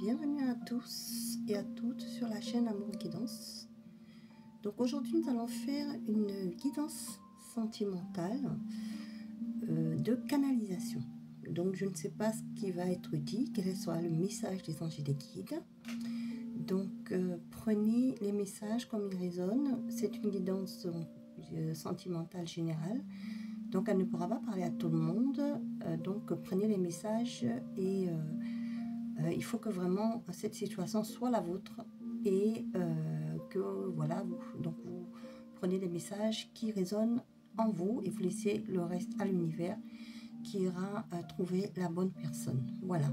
bienvenue à tous et à toutes sur la chaîne Amour Guidance. Donc aujourd'hui nous allons faire une guidance sentimentale de canalisation. Donc je ne sais pas ce qui va être dit, quel soit le message des anges et des guides. Donc prenez les messages comme ils résonnent. C'est une guidance sentimentale générale. Donc elle ne pourra pas parler à tout le monde. Donc prenez les messages et il faut que vraiment cette situation soit la vôtre et que voilà, vous prenez les messages qui résonnent en vous et vous laissez le reste à l'univers qui ira trouver la bonne personne. Voilà.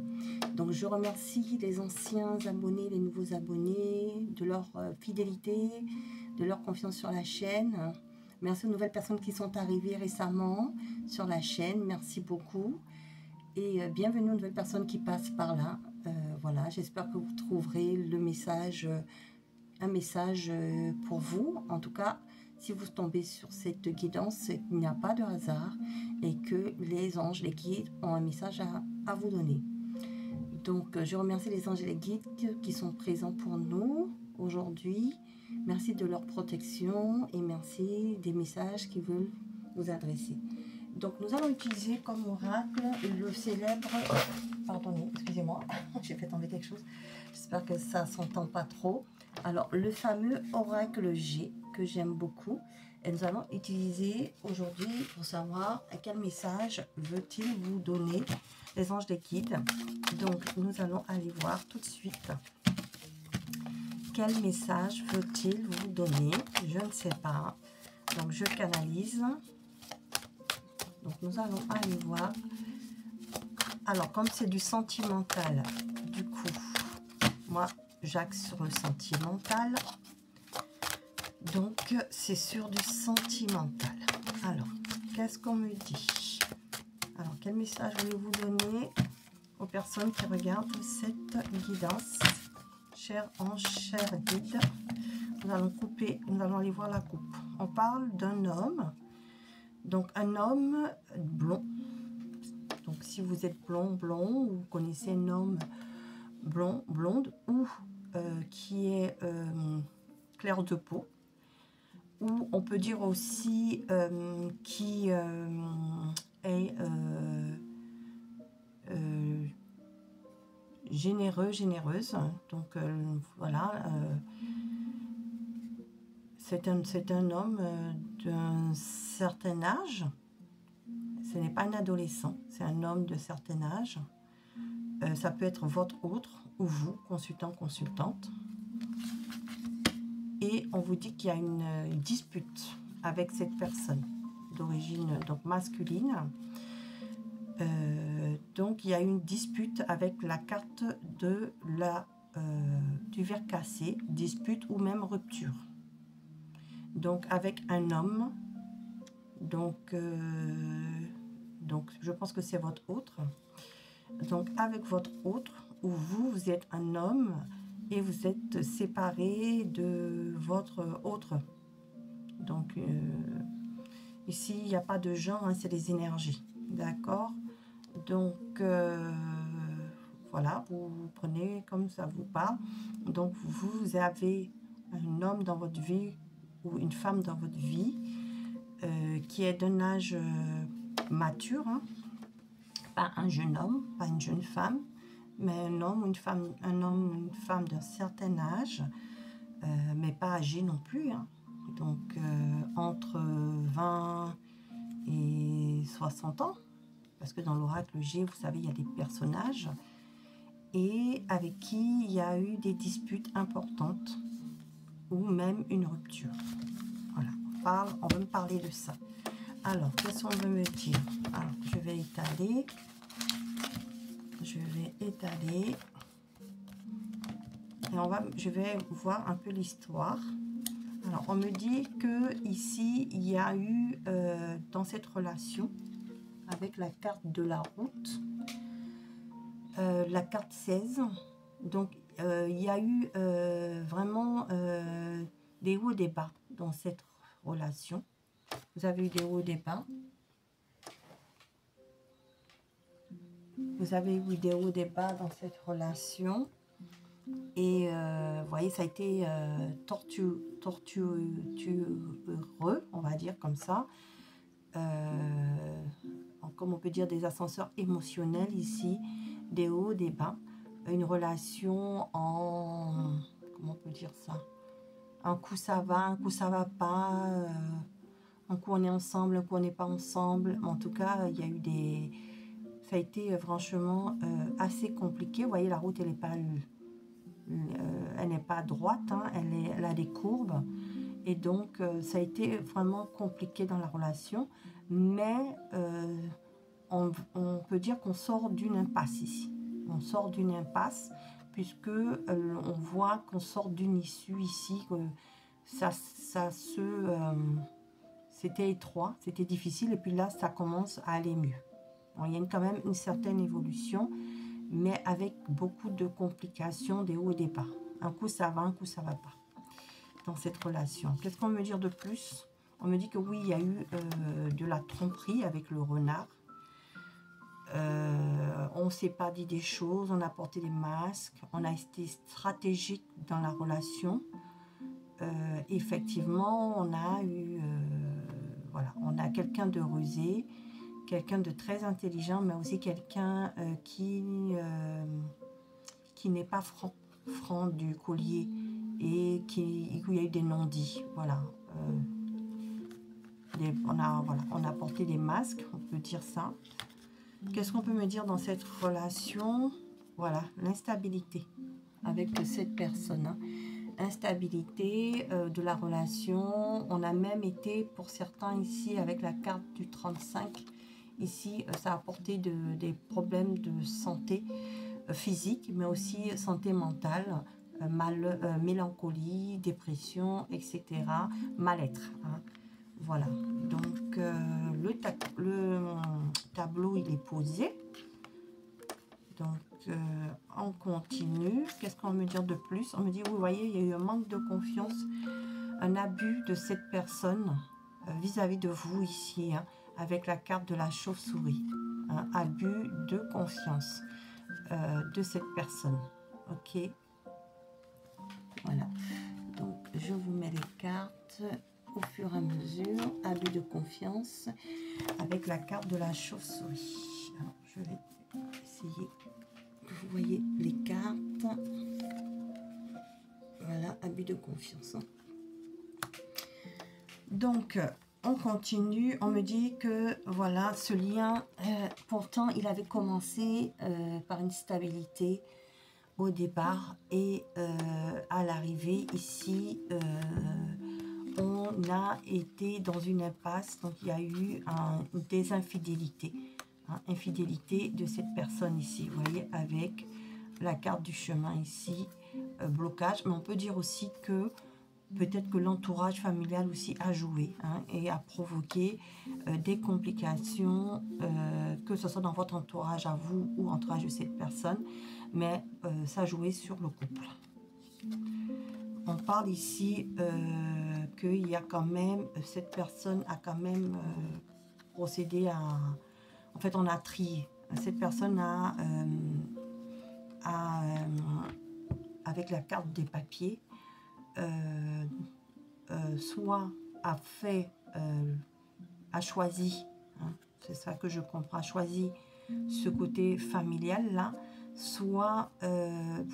Donc je remercie les anciens abonnés, les nouveaux abonnés de leur fidélité, de leur confiance sur la chaîne. Merci aux nouvelles personnes qui sont arrivées récemment sur la chaîne. Merci beaucoup. Et bienvenue aux nouvelles personnes qui passent par là. Voilà, j'espère que vous trouverez le message, un message pour vous. En tout cas, si vous tombez sur cette guidance, il n'y a pas de hasard et que les anges, les guides ont un message à vous donner. Donc, je remercie les anges et les guides qui sont présents pour nous aujourd'hui. Merci de leur protection et merci des messages qu'ils veulent vous adresser. Donc, nous allons utiliser comme oracle le célèbre... Pardonnez, excusez-moi, j'ai fait tomber quelque chose. J'espère que ça ne s'entend pas trop. Alors, le fameux oracle G que j'aime beaucoup. Et nous allons utiliser aujourd'hui pour savoir quel message veut-il vous donner les anges des guides. Donc, nous allons aller voir tout de suite quel message veut-il vous donner. Je ne sais pas. Donc, je canalise. Donc, nous allons aller voir. Alors, comme c'est du sentimental, du coup, moi, j'axe sur le sentimental. Donc, c'est sur du sentimental. Alors, qu'est-ce qu'on me dit? Alors, quel message voulez-vous donner aux personnes qui regardent cette guidance? Cher ange, cher guide, nous allons couper, nous allons aller voir la coupe. On parle d'un homme, donc un homme blond. Donc, si vous êtes blond, ou vous connaissez un homme blond, blonde, ou qui est clair de peau, ou on peut dire aussi qui est généreux, généreuse. Donc, voilà, c'est un homme d'un certain âge. Ce n'est pas un adolescent, c'est un homme de certain âge. Ça peut être votre autre ou vous, consultant, consultante. Et on vous dit qu'il y a une dispute avec cette personne d'origine donc masculine. Donc il y a une dispute avec la carte de du verre cassé, dispute ou même rupture. Donc avec un homme. Donc je pense que c'est votre autre. Donc avec votre autre, ou vous êtes un homme et vous êtes séparé de votre autre. Donc ici il n'y a pas de genre, hein, c'est les énergies, d'accord? Donc voilà, vous prenez comme ça vous parle. Donc vous avez un homme dans votre vie ou une femme dans votre vie qui est d'un âge mature, hein. Pas un jeune homme, pas une jeune femme, mais un homme ou une femme, une femme d'un certain âge, mais pas âgé non plus, hein. Donc entre 20 et 60 ans, parce que dans l'oracle G, vous savez, il y a des personnages, et avec qui il y a eu des disputes importantes, ou même une rupture. Voilà, on veut me parler de ça. Alors, qu'est-ce qu'on veut me dire? Alors, je vais étaler. Et je vais voir un peu l'histoire. Alors, on me dit que ici, il y a eu, dans cette relation, avec la carte de la route, la carte 16, donc il y a eu vraiment des hauts et des bas dans cette relation. Vous avez eu des hauts et des bas. Vous avez eu des hauts et des bas dans cette relation. Et vous voyez, ça a été tortueux, on va dire comme ça. Comme on peut dire, des ascenseurs émotionnels ici, des hauts, des bas. Une relation en... Comment on peut dire ça? Un coup ça va, un coup ça va pas. Un coup on est ensemble, un coup on n'est pas ensemble. En tout cas, il y a eu des... Ça a été franchement assez compliqué. Vous voyez, la route, elle n'est pas droite, hein, elle a des courbes. Et donc, ça a été vraiment compliqué dans la relation. Mais on peut dire qu'on sort d'une impasse ici. On sort d'une impasse puisque on voit qu'on sort d'une issue ici. Que c'était étroit, c'était difficile. Et puis là, ça commence à aller mieux. Bon, il y a quand même une certaine évolution, mais avec beaucoup de complications, des hauts et des bas. Un coup ça va, un coup ça va pas dans cette relation. Qu'est-ce qu'on veut dire de plus? On me dit que oui, il y a eu de la tromperie avec le renard. On ne s'est pas dit des choses, on a porté des masques, on a été stratégique dans la relation. Effectivement, on a eu, voilà, on a quelqu'un de rusé, quelqu'un de très intelligent, mais aussi quelqu'un qui n'est pas franc du collier et où il y a eu des non-dits. Voilà. On a porté des masques, on peut dire ça. Qu'est-ce qu'on peut me dire dans cette relation? Voilà, l'instabilité avec cette personne. Hein. Instabilité de la relation. On a même été, pour certains ici, avec la carte du 35, ici, ça a apporté des problèmes de santé physique, mais aussi santé mentale, mélancolie, dépression, etc., mal-être. Hein. Voilà, donc le tableau, il est posé. Donc, on continue. Qu'est-ce qu'on me dire de plus? On me dit, oui, vous voyez, il y a eu un manque de confiance, un abus de cette personne vis-à-vis de vous ici, hein, avec la carte de la chauve-souris. Un abus de confiance de cette personne. Ok. Voilà. Donc, je vous mets les cartes au fur et à mesure. Abus de confiance avec la carte de la chauve-souris. Alors, je vais essayer que vous voyez les cartes. Voilà, abus de confiance. Hein. Donc, on continue. On me dit que, voilà, ce lien, pourtant, il avait commencé par une stabilité au départ et à l'arrivée ici, on a été dans une impasse. Donc, il y a eu des infidélités. Infidélité de cette personne ici, vous voyez, avec la carte du chemin ici, blocage. Mais on peut dire aussi que peut-être que l'entourage familial aussi a joué et a provoqué des complications, que ce soit dans votre entourage à vous ou entourage de cette personne, mais ça a joué sur le couple. On parle ici qu'il y a quand même, cette personne a quand même procédé à... En fait, on a trié. Cette personne avec la carte des papiers, soit a choisi, hein, c'est ça que je comprends, a choisi ce côté familial là, soit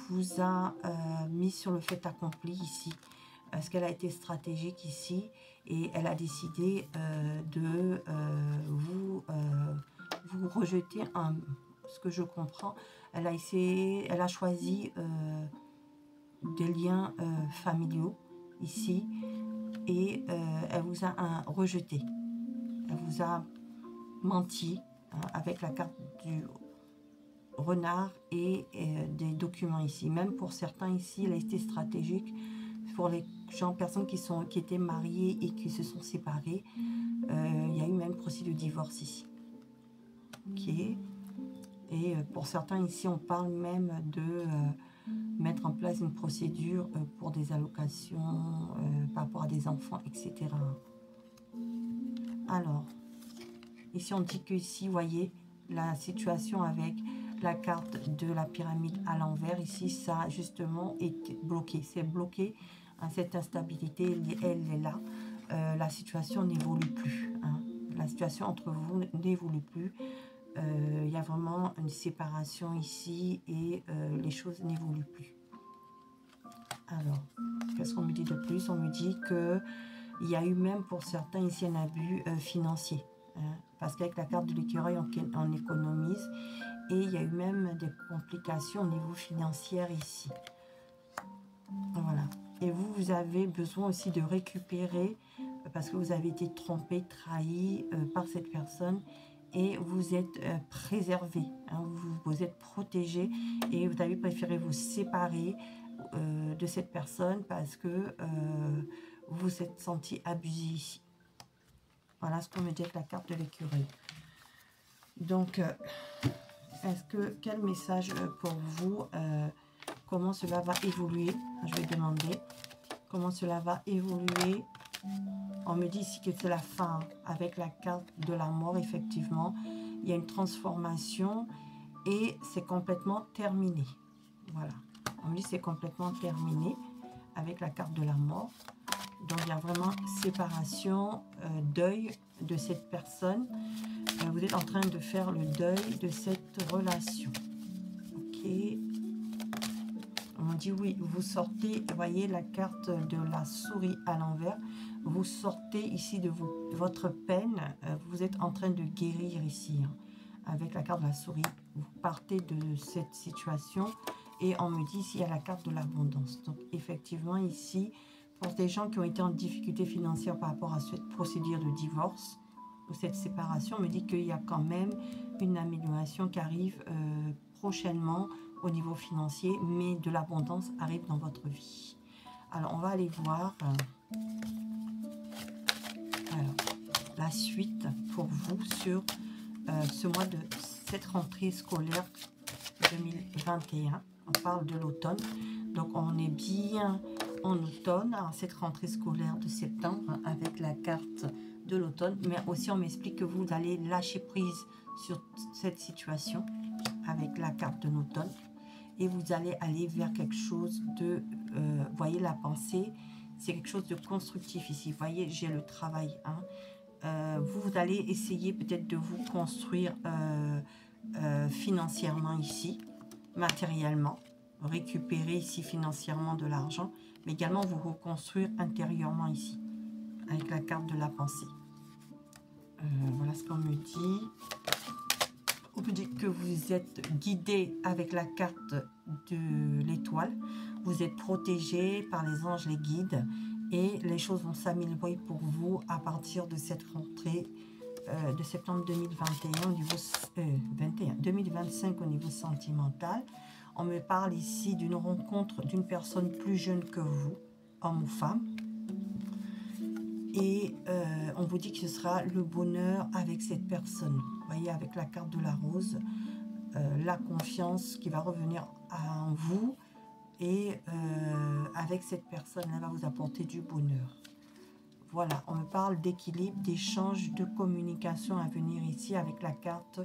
vous a mis sur le fait accompli ici, parce qu'elle a été stratégique ici et elle a décidé de vous rejeter ce que je comprends. Elle a choisi des liens familiaux ici et elle vous a rejeté. Elle vous a menti avec la carte du renard et des documents ici. Même pour certains ici, elle a été stratégique. Pour les personnes qui étaient mariées et qui se sont séparées, il y a eu même procédure de divorce ici. Ok. Et pour certains ici, on parle même de mettre en place une procédure pour des allocations par rapport à des enfants, etc. Alors, ici on dit que ici, vous voyez, la situation avec la carte de la pyramide à l'envers. Ici, ça a justement été bloqué. C'est bloqué, hein, cette instabilité, elle est là. La situation n'évolue plus. Hein. La situation entre vous n'évolue plus. Il y a vraiment une séparation ici et les choses n'évoluent plus. Alors, qu'est-ce qu'on me dit de plus? On me dit que il y a eu même pour certains ici un abus financier. Hein, parce qu'avec la carte de l'écureuil, on économise. Et il y a eu même des complications au niveau financier ici. Voilà. Et vous, vous avez besoin aussi de récupérer, parce que vous avez été trompé, trahi par cette personne. Et vous êtes préservé, hein, vous êtes protégé. Et vous avez préféré vous séparer de cette personne parce que vous vous êtes senti abusé ici. Voilà ce qu'on me dit avec la carte de l'écureuil. Donc, quel message pour vous, comment cela va évoluer? Je vais demander comment cela va évoluer. On me dit ici que c'est la fin avec la carte de la mort, effectivement. Il y a une transformation et c'est complètement terminé. Voilà. On me dit que c'est complètement terminé avec la carte de la mort. Donc, il y a vraiment séparation, deuil de cette personne. Vous êtes en train de faire le deuil de cette relation. Ok. On me dit oui, vous sortez, voyez la carte de la souris à l'envers. Vous sortez ici de votre peine. Vous êtes en train de guérir ici. Hein, avec la carte de la souris. Vous partez de cette situation. Et on me dit ici, il y a la carte de l'abondance. Donc, effectivement, ici, pour des gens qui ont été en difficulté financière par rapport à cette procédure de divorce, ou cette séparation, on me dit qu'il y a quand même une amélioration qui arrive prochainement au niveau financier, mais de l'abondance arrive dans votre vie. Alors, on va aller voir alors, la suite pour vous sur ce mois de cette rentrée scolaire 2021. On parle de l'automne. Donc, on est bien en automne, à cette rentrée scolaire de septembre, hein, avec la carte de l'automne. Mais aussi, on m'explique que vous allez lâcher prise sur cette situation avec la carte de l'automne. Et vous allez aller vers quelque chose de... voyez, la pensée, c'est quelque chose de constructif ici. Vous voyez, j'ai le travail. Hein. Vous allez essayer peut-être de vous construire financièrement ici, matériellement, récupérer ici financièrement de l'argent, mais également vous reconstruire intérieurement ici, avec la carte de la pensée. Voilà ce qu'on me dit. On me dit que vous êtes guidé avec la carte de l'étoile. Vous êtes protégé par les anges, les guides, et les choses vont s'améliorer pour vous à partir de cette rentrée de septembre 2021 au niveau 2025 au niveau sentimental. On me parle ici d'une rencontre d'une personne plus jeune que vous, homme ou femme. Et on vous dit que ce sera le bonheur avec cette personne. Vous voyez, avec la carte de la rose, la confiance qui va revenir en vous. Et avec cette personne, elle va vous apporter du bonheur. Voilà, on me parle d'équilibre, d'échange, de communication à venir ici avec la carte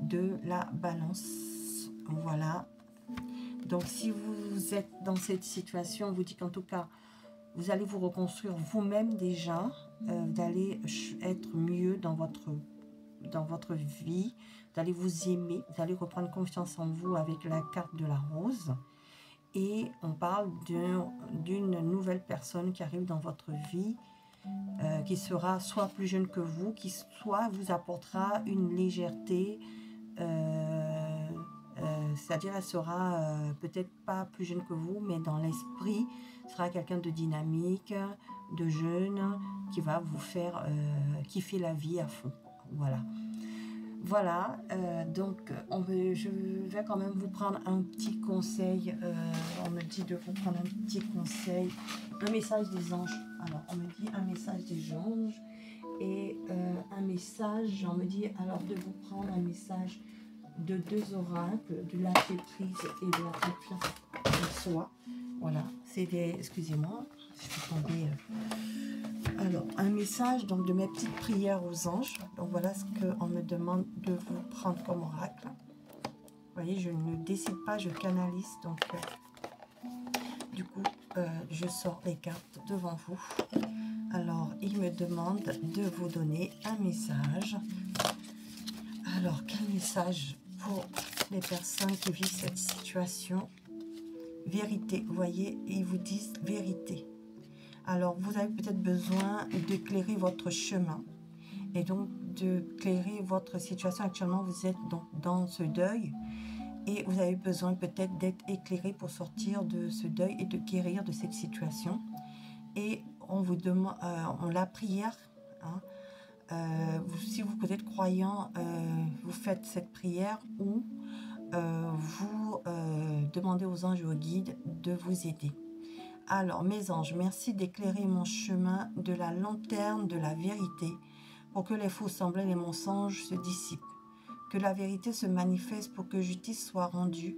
de la balance. Voilà. Donc, si vous êtes dans cette situation, on vous dit qu'en tout cas, vous allez vous reconstruire vous-même déjà. Vous allez être mieux dans votre vie. Vous allez vous aimer. Vous allez reprendre confiance en vous avec la carte de la rose. Et on parle d'une nouvelle personne qui arrive dans votre vie, qui sera soit plus jeune que vous, qui soit vous apportera une légèreté, c'est-à-dire elle sera peut-être pas plus jeune que vous, mais dans l'esprit, sera quelqu'un de dynamique, de jeune, qui va vous faire kiffer la vie à fond. Voilà. Voilà, donc je vais quand même vous prendre un petit conseil. On me dit de vous prendre un petit conseil, un message des anges. Alors, on me dit un message des anges et un message, on me dit alors de vous prendre un message de 2 oracles, de lâcher prise et de la confiance en soi. Voilà, c'est des... Excusez-moi, je suis tombée... Alors, un message donc de mes petites prières aux anges. Donc, voilà ce qu'on me demande de vous prendre comme oracle. voyez, je ne décide pas, je canalise. Donc, du coup, je sors les cartes devant vous. Alors, il me demande de vous donner un message. Alors, quel message pour les personnes qui vivent cette situation? Vérité, vous voyez, ils vous disent vérité. Alors, vous avez peut-être besoin d'éclairer votre chemin et donc d'éclairer votre situation. Actuellement, vous êtes donc dans ce deuil et vous avez besoin peut-être d'être éclairé pour sortir de ce deuil et de guérir de cette situation. Et on vous demande, la prière, hein, si vous êtes croyant, vous faites cette prière ou vous demandez aux anges et aux guides de vous aider. Alors, mes anges, merci d'éclairer mon chemin de la lanterne de la vérité pour que les faux semblants et les mensonges se dissipent. Que la vérité se manifeste pour que justice soit rendue.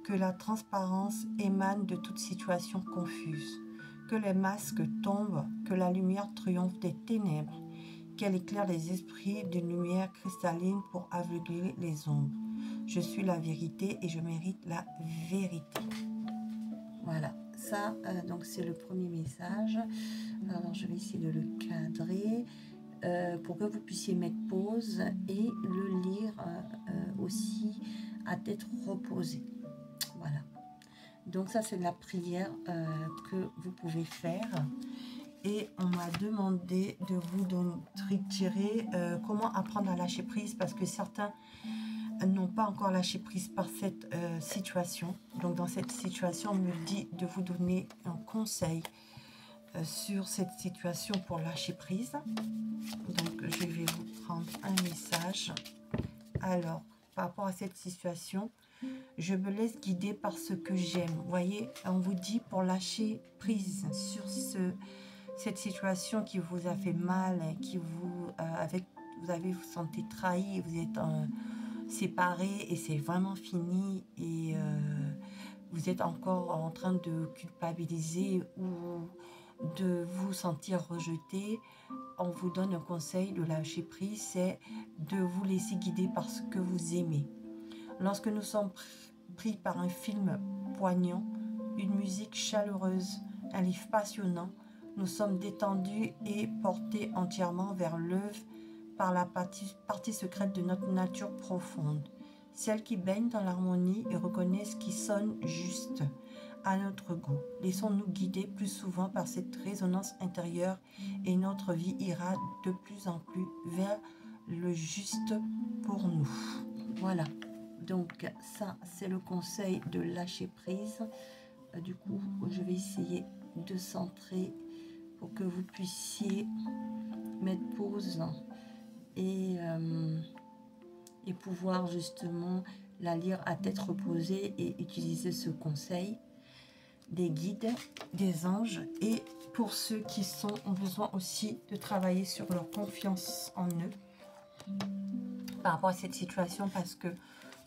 Que la transparence émane de toute situation confuse. Que les masques tombent, que la lumière triomphe des ténèbres. Qu'elle éclaire les esprits d'une lumière cristalline pour aveugler les ombres. Je suis la vérité et je mérite la vérité. Voilà, ça, donc c'est le premier message. Alors, je vais essayer de le cadrer pour que vous puissiez mettre pause et le lire aussi à tête reposée. Voilà. Donc, ça, c'est la prière que vous pouvez faire. Et on m'a demandé de vous tirer comment apprendre à lâcher prise parce que certains n'ont pas encore lâché prise par cette situation. Donc dans cette situation, on me dit de vous donner un conseil sur cette situation pour lâcher prise. Donc je vais vous prendre un message. Alors, par rapport à cette situation, je me laisse guider par ce que j'aime. Vous voyez, on vous dit pour lâcher prise sur cette situation qui vous a fait mal, qui vous vous sentez trahi, vous êtes séparés et c'est vraiment fini et vous êtes encore en train de culpabiliser ou de vous sentir rejeté. On vous donne un conseil de lâcher prise, c'est de vous laisser guider par ce que vous aimez. Lorsque nous sommes pris par un film poignant, une musique chaleureuse, un livre passionnant, nous sommes détendus et portés entièrement vers l'œuvre par la partie secrète de notre nature profonde, celle qui baigne dans l'harmonie et reconnaît ce qui sonne juste à notre goût. Laissons-nous guider plus souvent par cette résonance intérieure et notre vie ira de plus en plus vers le juste pour nous. Voilà, donc ça c'est le conseil de lâcher prise. Du coup, je vais essayer de centrer pour que vous puissiez mettre pause et pouvoir justement la lire à tête reposée et utiliser ce conseil des guides, des anges et pour ceux qui ont besoin aussi de travailler sur leur confiance en eux par rapport à cette situation parce que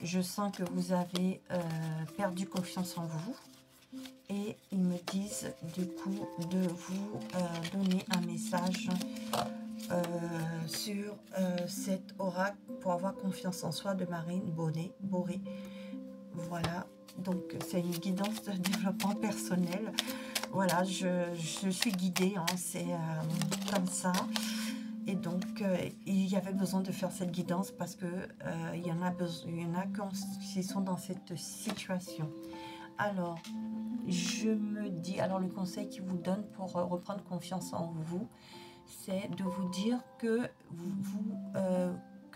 je sens que vous avez perdu confiance en vous et ils me disent du coup de vous donner un message sur cet oracle pour avoir confiance en soi de Marine Boré. Voilà, donc c'est une guidance de développement personnel. Voilà, je suis guidée, hein, c'est comme ça. Et donc, il y avait besoin de faire cette guidance parce que il y en a qui sont dans cette situation. Alors, je me dis, alors le conseil qu'il vous donne pour reprendre confiance en vous, c'est de vous dire que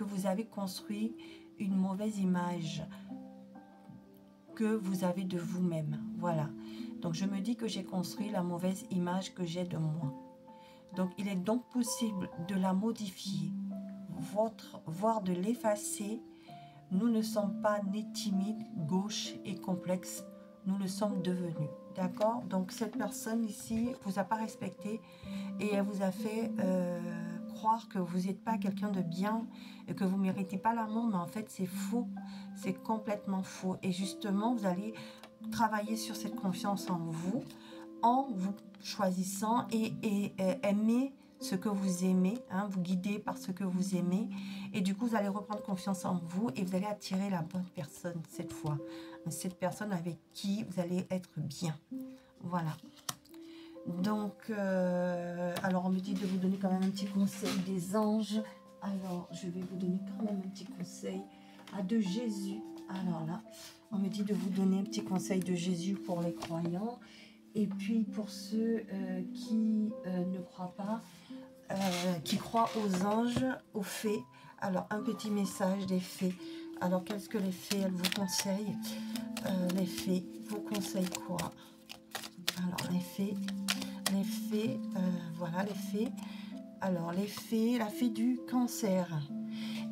vous avez construit une mauvaise image que vous avez de vous-même. Voilà. Donc, je me dis que j'ai construit la mauvaise image que j'ai de moi. Donc, il est donc possible de la modifier, voire de l'effacer. Nous ne sommes pas nés timides, gauches et complexes. Nous le sommes devenus. D'accord? Donc, cette personne ici vous a pas respecté et elle vous a fait croire que vous n'êtes pas quelqu'un de bien et que vous ne méritez pas l'amour, mais en fait, c'est faux. C'est complètement faux. Et justement, vous allez travailler sur cette confiance en vous choisissant et aimer ce que vous aimez, hein, vous guider par ce que vous aimez. Et du coup, vous allez reprendre confiance en vous et vous allez attirer la bonne personne cette fois. Cette personne avec qui vous allez être bien. Voilà. Donc, alors on me dit de vous donner quand même un petit conseil des anges. Alors, je vais vous donner quand même un petit conseil de Jésus. Alors là, on me dit de vous donner un petit conseil de Jésus pour les croyants. Et puis pour ceux qui ne croient pas, qui croient aux anges, aux fées. Alors, un petit message des fées. Alors, qu'est-ce que les fées, elles vous conseillent? Les fées vous conseillent quoi? Alors, les fées, voilà les fées. Alors, les fées, la fée du Cancer.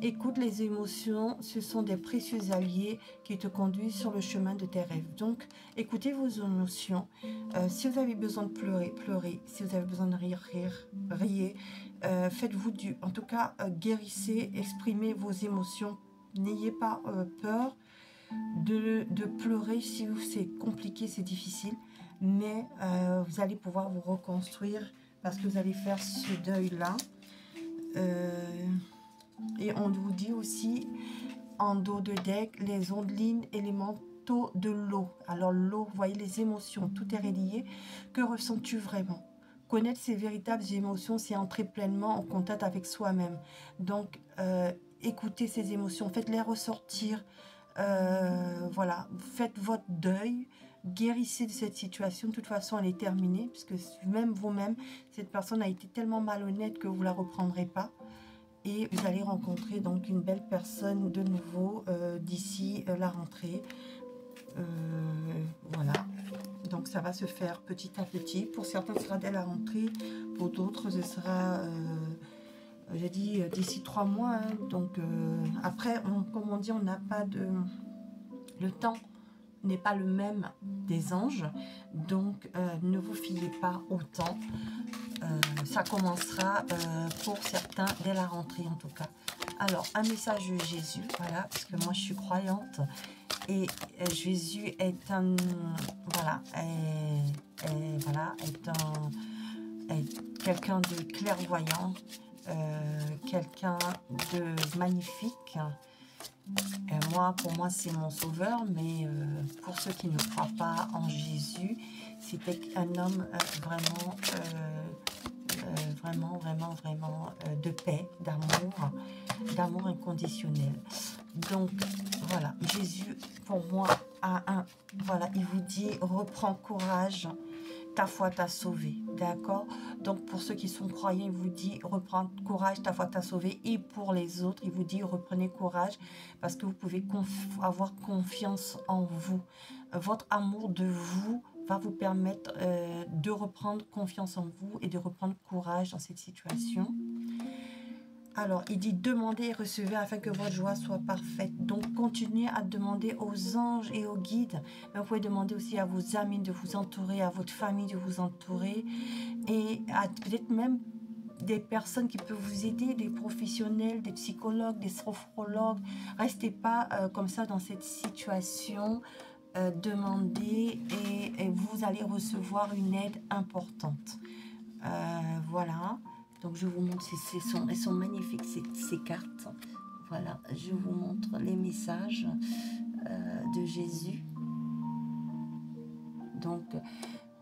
Écoute les émotions, ce sont des précieux alliés qui te conduisent sur le chemin de tes rêves. Donc, écoutez vos émotions. Si vous avez besoin de pleurer, pleurez. Si vous avez besoin de rire, riez. Faites-vous du... En tout cas, guérissez, exprimez vos émotions. N'ayez pas peur de pleurer si c'est compliqué, c'est difficile. Mais vous allez pouvoir vous reconstruire parce que vous allez faire ce deuil-là. Et on vous dit aussi, en dos de deck, les ondines et les manteaux de l'eau. Alors l'eau, vous voyez les émotions, tout est relié. Que ressens-tu vraiment? Connaître ses véritables émotions, c'est entrer pleinement en contact avec soi-même. Donc, écoutez ces émotions, faites-les ressortir. Voilà, faites votre deuil. Guérissez de cette situation. De toute façon, elle est terminée, puisque même vous-même, cette personne a été tellement malhonnête que vous ne la reprendrez pas. Et vous allez rencontrer donc une belle personne de nouveau d'ici la rentrée. Voilà. Donc ça va se faire petit à petit. Pour certains, ce sera dès la rentrée. Pour d'autres, ce sera, j'ai dit, d'ici 3 mois. Hein. Donc après, comme on dit, on n'a pas de... Le temps n'est pas le même des anges. Donc ne vous fiez pas au temps. Ça commencera pour certains dès la rentrée en tout cas. Alors, un message de Jésus, voilà, parce que moi je suis croyante et Jésus est un, voilà, est quelqu'un de clairvoyant, quelqu'un de magnifique. Pour moi, c'est mon sauveur, mais pour ceux qui ne croient pas en Jésus, c'était un homme vraiment de paix, d'amour inconditionnel. Donc voilà, Jésus pour moi voilà, il vous dit reprends courage, ta foi t'a sauvé, d'accord? Donc pour ceux qui sont croyants, il vous dit reprends courage, ta foi t'a sauvé. Et pour les autres, il vous dit reprenez courage parce que vous pouvez avoir confiance en vous. Votre amour de vous va vous permettre de reprendre confiance en vous et de reprendre courage dans cette situation. Alors, il dit demandez et recevez afin que votre joie soit parfaite. Donc, continuez à demander aux anges et aux guides. Mais vous pouvez demander aussi à vos amis de vous entourer, à votre famille de vous entourer. Et à peut-être même des personnes qui peuvent vous aider, des professionnels, des psychologues, des sophrologues. Restez pas comme ça dans cette situation. Demandez et vous allez recevoir une aide importante. Voilà. Donc je vous montre, elles sont magnifiques ces cartes. Voilà, je vous montre les messages de Jésus. Donc,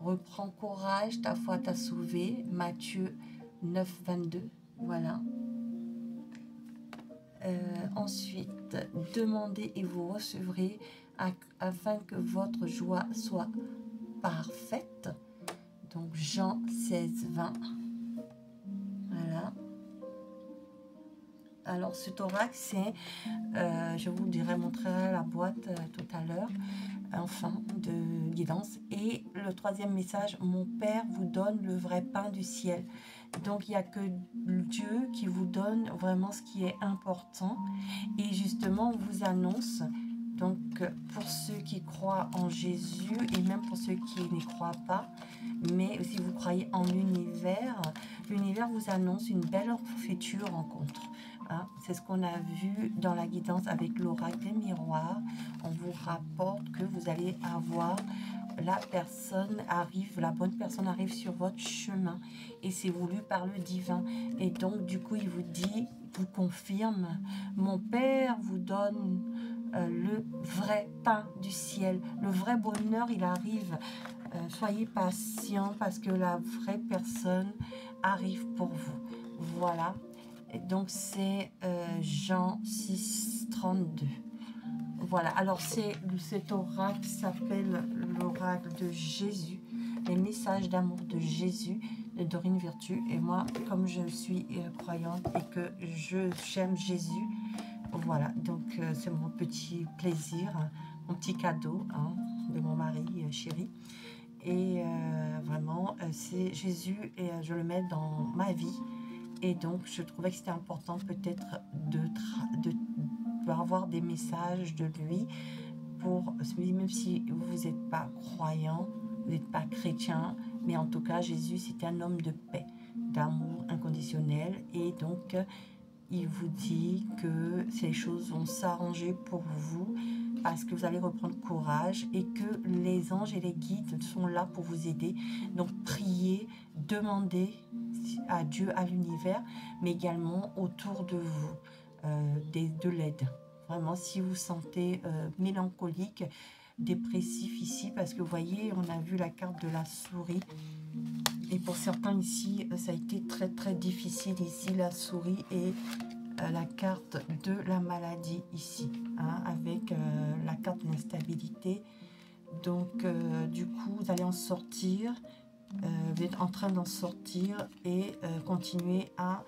reprends courage, ta foi t'a sauvé. Matthieu 9, 22. Voilà. Ensuite, demandez et vous recevrez afin que votre joie soit parfaite. Donc, Jean 16, 20. Voilà. Alors, ce thorax, c'est, je vous montrerai la boîte tout à l'heure, enfin, de guidance. Et le troisième message, mon Père vous donne le vrai pain du ciel. Donc, il n'y a que Dieu qui vous donne vraiment ce qui est important. Et justement, on vous annonce, donc, pour ceux qui croient en Jésus et même pour ceux qui n'y croient pas, mais si vous croyez en l'univers, l'univers vous annonce une belle future rencontre. Hein, c'est ce qu'on a vu dans la guidance avec l'oracle des miroirs. On vous rapporte que vous allez avoir la bonne personne arrive sur votre chemin et c'est voulu par le divin. Et donc, du coup, il vous dit, vous confirme, mon Père vous donne le vrai pain du ciel, le vrai bonheur, il arrive. Soyez patient parce que la vraie personne arrive pour vous. Voilà. Et donc, c'est Jean 6, 32. Voilà, alors cet oracle s'appelle l'oracle de Jésus, les messages d'amour de Jésus, de Dorine Virtue. Et moi, comme je suis croyante et que j'aime Jésus, voilà, donc c'est mon petit plaisir, mon petit cadeau hein, de mon mari chéri. Et vraiment, c'est Jésus et je le mets dans ma vie. Et donc, je trouvais que c'était important peut-être avoir des messages de lui pour, même si vous n'êtes pas croyant, vous n'êtes pas chrétien, mais en tout cas, Jésus, c'était un homme de paix, d'amour inconditionnel. Et donc, il vous dit que ces choses vont s'arranger pour vous parce que vous allez reprendre courage et que les anges et les guides sont là pour vous aider. Donc, priez, demandez à Dieu, à l'univers, mais également autour de vous de l'aide. Vraiment, si vous sentez mélancolique, dépressif ici, parce que vous voyez, on a vu la carte de la souris. Et pour certains ici, ça a été très très difficile ici, la souris et la carte de la maladie ici, hein, avec la carte de l'instabilité. Donc, du coup, vous allez en sortir. Vous êtes en train d'en sortir et continuez à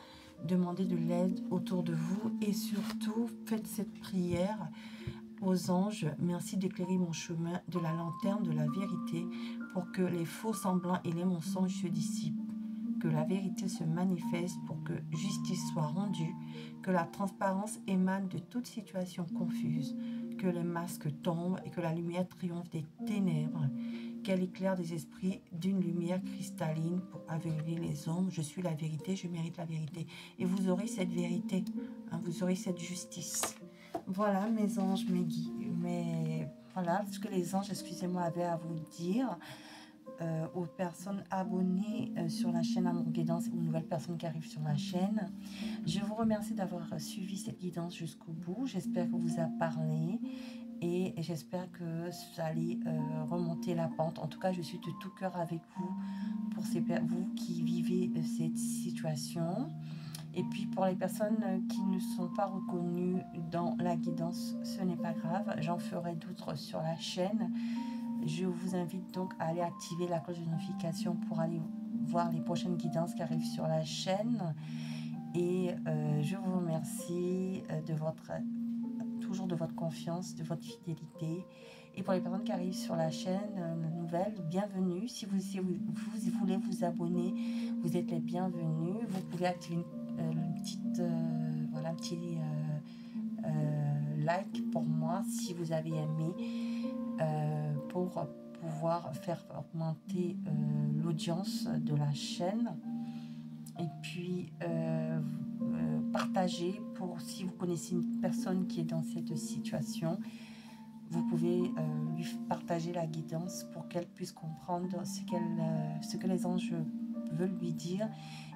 demander de l'aide autour de vous. Et surtout, faites cette prière aux anges. Merci d'éclairer mon chemin de la lanterne de la vérité pour que les faux semblants et les mensonges se dissipent. Que la vérité se manifeste pour que justice soit rendue, que la transparence émane de toute situation confuse, que les masques tombent et que la lumière triomphe des ténèbres, qu'elle éclaire des esprits d'une lumière cristalline pour aveugler les hommes. Je suis la vérité, je mérite la vérité. Et vous aurez cette vérité, hein, vous aurez cette justice. Voilà mes anges, voilà ce que les anges, excusez-moi, avaient à vous dire. Aux personnes abonnées sur la chaîne Amour Guidance, aux nouvelles personnes qui arrivent sur la chaîne. Je vous remercie d'avoir suivi cette guidance jusqu'au bout. J'espère que vous a parlé et j'espère que ça allait remonter la pente. En tout cas, je suis de tout cœur avec vous pour vous qui vivez cette situation. Et puis pour les personnes qui ne sont pas reconnues dans la guidance, ce n'est pas grave. J'en ferai d'autres sur la chaîne. Je vous invite donc à aller activer la cloche de notification pour aller voir les prochaines guidances qui arrivent sur la chaîne. Et je vous remercie toujours de votre confiance, de votre fidélité. Et pour les personnes qui arrivent sur la chaîne nouvelle, bienvenue. Si vous voulez vous abonner, vous êtes les bienvenus. Vous pouvez activer un petit like pour moi si vous avez aimé. Pour pouvoir faire augmenter l'audience de la chaîne et puis partager pour si vous connaissez une personne qui est dans cette situation, vous pouvez lui partager la guidance pour qu'elle puisse comprendre ce que les anges veulent lui dire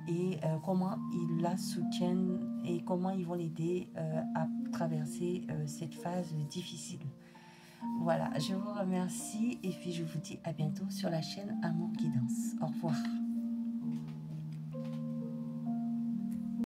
et comment ils la soutiennent et comment ils vont l'aider à traverser cette phase difficile. Voilà, je vous remercie et puis je vous dis à bientôt sur la chaîne Amour Guidance. Au revoir.